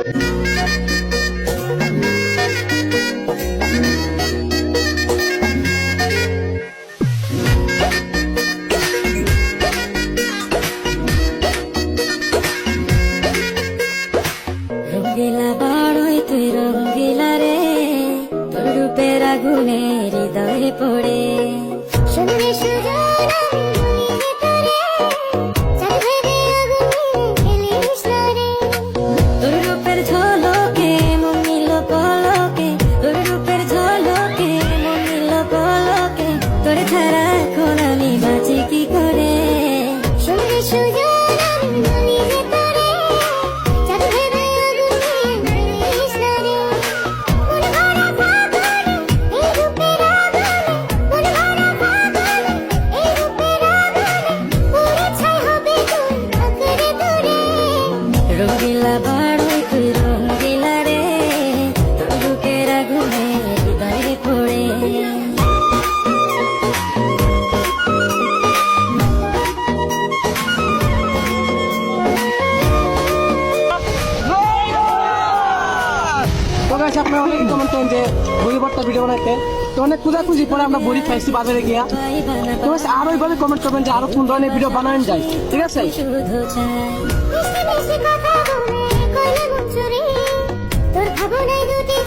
রঙ্গিলা বড়ই তুই রঙ্গিলা রে, তোর রূপের আগুনে হৃদয়ে পড়ে। শুনলে সুজন তোর রূপের ঝলকে মন নিল পলকে, তোর রূপের ঝলকে মন নিল পলকে, তোর ছাড়া এখন আমি বাঁচি কি করে। শুনলে সুজন রঙ্গিলা বড়ই তুই রঙ্গিলা রে, তোর রূপের আগুনে হৃদয়ে পড়ে। তো গাইস আপনারা অনেকে কমেন্ট করেন যে বড়ি ভর্তা ভিডিও বানাইতে, তো অনেক খুঁজি পরে আমরা বড়ি খাইছি বাজারে গিয়া। তো গাইস আরো এইভাবে কমেন্ট করবেন যে আরো কোন ধরনের ভিডিও বানানো যায়, ঠিক আছে? শুধু চাই মিষ্টি মিষ্টি কথা বলে কইলে মন চুরি তোর ভাবনায় দুটি